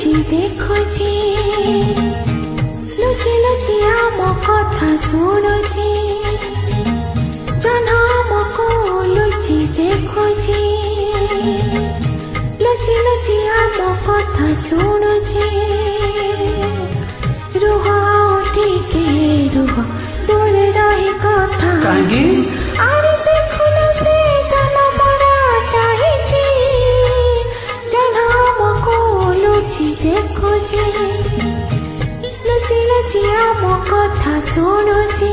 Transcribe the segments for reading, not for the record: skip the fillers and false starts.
लुचि देखुची लुचि लुचि आम कथा शुणुची जह्न आमको लुचि देखुची लुचि लुचि आम कथा शुणुची रुह टिके रुह दूर रही कथा अरे देखुन से जनमरा चाहिची जह्न आमको लुचि देखुची लुचि लुचि आम कथा शुणुची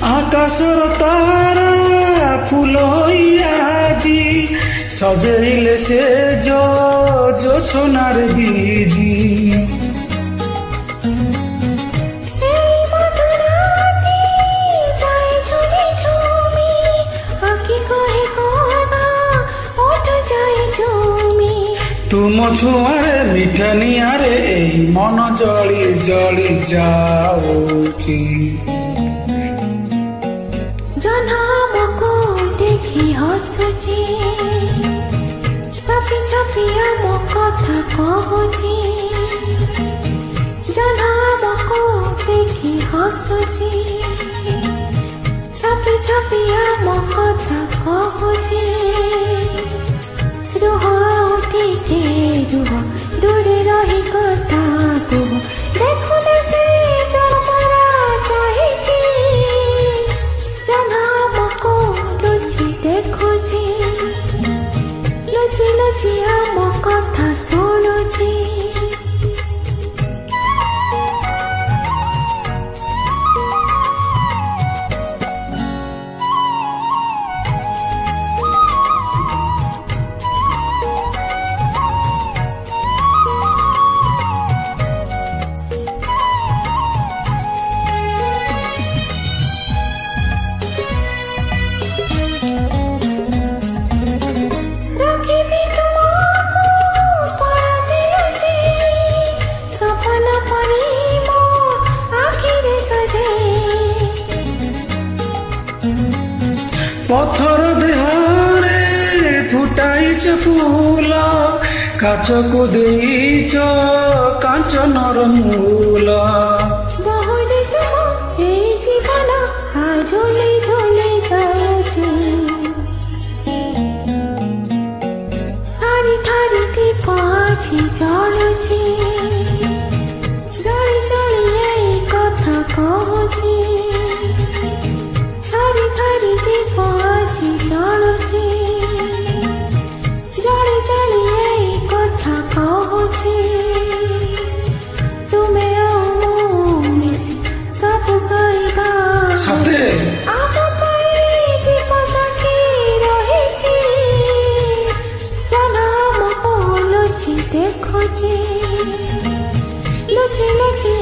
आकाशर तारा फूल आजी सजैले से जो छोनार बीजी तुम छुआरे मिठा निआरे मन जली जली जाऊची जह्न आमको देखी हसुची छपी छपी आम कथा कहूची जह्न आमको देखी हसुची छपी छपी आम कथा कहूची रुह उठिके रुह दूर रही कथा कुह देखुन से जनमरा चाहिची जह्न आमको लुचि देखुची लुचि लुचि आम कथा शुणुची पत्थर देहरे फुटाइच फूल काच को देइच कांचनर मूल बहुरी तुम ए जीवन झोले झोले जाऊची थारी थारी दीप आछि जलुची जली जली ए कथा कहूची थारी थारी दीप आछि जलुची जली जली ए कथा कहूची तुमे आमो मिसी सब कहबा सते आम पाई दीप सखी रहिची जह्न आमको लुचि देखुची लुचि लुचि